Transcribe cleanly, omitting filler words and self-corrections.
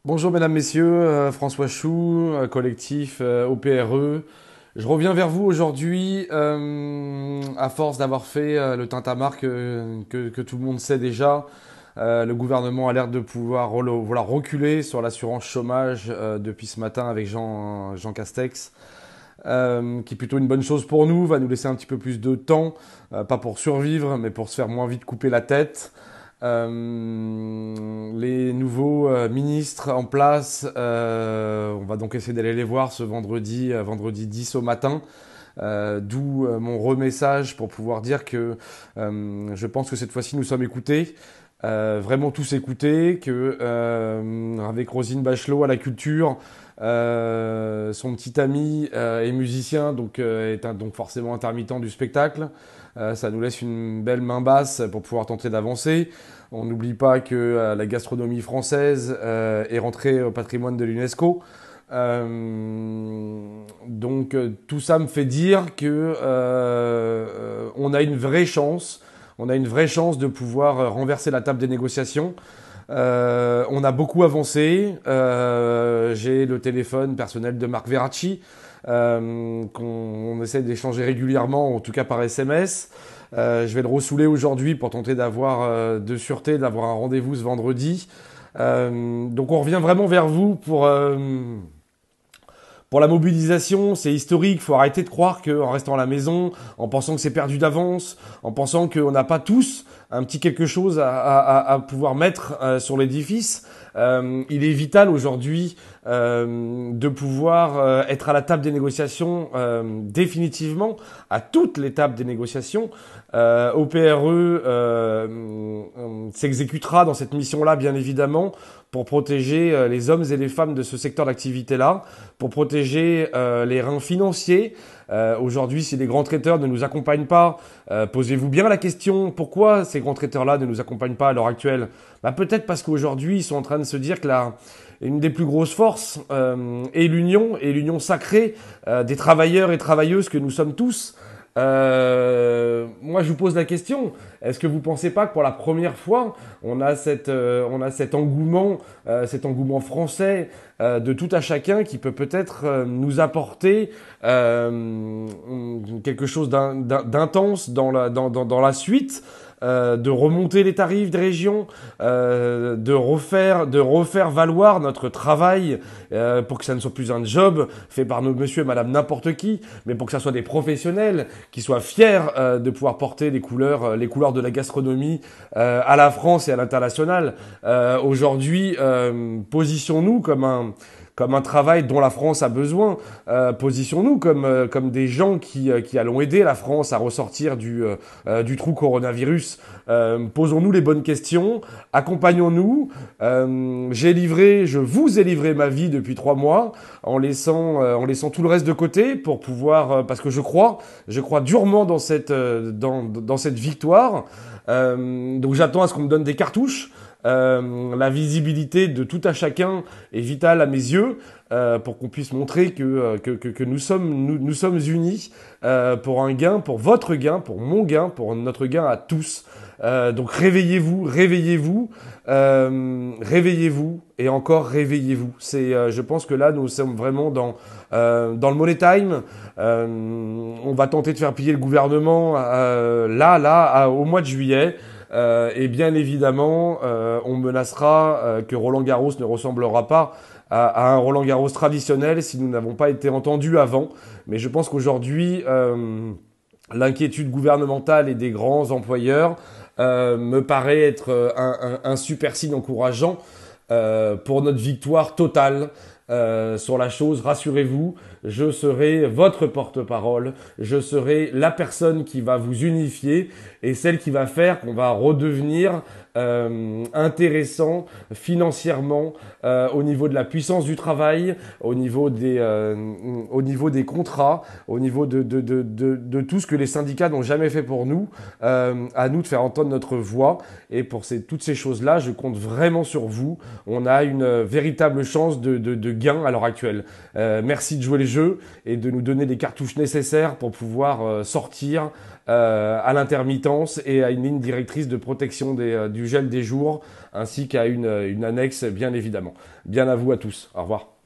Bonjour mesdames, messieurs, François Chou, collectif OPRE. Je reviens vers vous aujourd'hui à force d'avoir fait le tintamarre que tout le monde sait déjà. Le gouvernement a l'air de pouvoir voilà, reculer sur l'assurance chômage depuis ce matin avec Jean Castex, qui est plutôt une bonne chose pour nous, va nous laisser un petit peu plus de temps, pas pour survivre, mais pour se faire moins vite couper la tête. Les nouveaux ministres en place, on va donc essayer d'aller les voir ce vendredi, vendredi 10 au matin. D'où mon remessage pour pouvoir dire que je pense que cette fois-ci nous sommes écoutés, vraiment tous écoutés, que avec Roselyne Bachelot à la culture, son petit ami est musicien, donc donc forcément intermittent du spectacle. Ça nous laisse une belle main basse pour pouvoir tenter d'avancer. On n'oublie pas que la gastronomie française est rentrée au patrimoine de l'UNESCO. Tout ça me fait dire que on a une vraie chance. On a une vraie chance de pouvoir renverser la table des négociations. On a beaucoup avancé. J'ai le téléphone personnel de Marc Verracci, qu'on essaie d'échanger régulièrement, en tout cas par SMS. Je vais le ressouler aujourd'hui pour tenter d'avoir de sûreté, d'avoir un rendez-vous ce vendredi. Donc on revient vraiment vers vous pour la mobilisation. C'est historique. Faut arrêter de croire qu'en restant à la maison, en pensant que c'est perdu d'avance, en pensant qu'on n'a pas tous un petit quelque chose à pouvoir mettre sur l'édifice. Il est vital aujourd'hui de pouvoir être à la table des négociations définitivement, à toutes les tables des négociations. OPRE s'exécutera dans cette mission-là, bien évidemment, pour protéger les hommes et les femmes de ce secteur d'activité-là, pour protéger les reins financiers. Aujourd'hui, si les grands traiteurs ne nous accompagnent pas, posez-vous bien la question, pourquoi ces grands traiteurs-là ne nous accompagnent pas à l'heure actuelle? Peut-être parce qu'aujourd'hui, ils sont en train de se dire que une des plus grosses forces est l'union, et l'union sacrée des travailleurs et travailleuses que nous sommes tous. Moi, je vous pose la question. Est-ce que vous pensez pas que pour la première fois, on a cet engouement français de tout à chacun qui peut peut-être nous apporter quelque chose d'intense dans la suite, de remonter les tarifs des régions, de refaire valoir notre travail pour que ça ne soit plus un job fait par nos monsieur et madame n'importe qui, mais pour que ça soit des professionnels qui soient fiers de pouvoir porter les couleurs de la gastronomie à la France et à l'international. Aujourd'hui, positionnons-nous comme un travail dont la France a besoin. Positionnons-nous comme des gens qui allons aider la France à ressortir du trou coronavirus. Posons-nous les bonnes questions, accompagnons-nous. Je vous ai livré ma vie depuis 3 mois en laissant tout le reste de côté pour pouvoir, parce que je crois durement dans dans cette victoire. Donc j'attends à ce qu'on me donne des cartouches. La visibilité de tout à chacun est vitale à mes yeux pour qu'on puisse montrer que nous sommes unis pour un gain, pour votre gain, pour mon gain, pour notre gain à tous. Donc réveillez-vous, réveillez-vous, réveillez-vous et encore réveillez-vous. Je pense que là nous sommes vraiment dans le money time. On va tenter de faire plier le gouvernement au mois de juillet. Et bien évidemment, on menacera que Roland Garros ne ressemblera pas à un Roland Garros traditionnel si nous n'avons pas été entendus avant. Mais je pense qu'aujourd'hui, l'inquiétude gouvernementale et des grands employeurs me paraît être un super signe encourageant pour notre victoire totale sur la chose. Rassurez-vous, je serai votre porte-parole, je serai la personne qui va vous unifier et celle qui va faire qu'on va redevenir intéressant financièrement au niveau de la puissance du travail, au niveau des contrats, au niveau de tout ce que les syndicats n'ont jamais fait pour nous, à nous de faire entendre notre voix. Et pour toutes ces choses-là, je compte vraiment sur vous. On a une véritable chance de gain à l'heure actuelle. Merci de jouer les jeux et de nous donner les cartouches nécessaires pour pouvoir sortir à l'intermittence et à une ligne directrice de protection du gel des jours, ainsi qu'à une annexe, bien évidemment. Bien à vous à tous. Au revoir.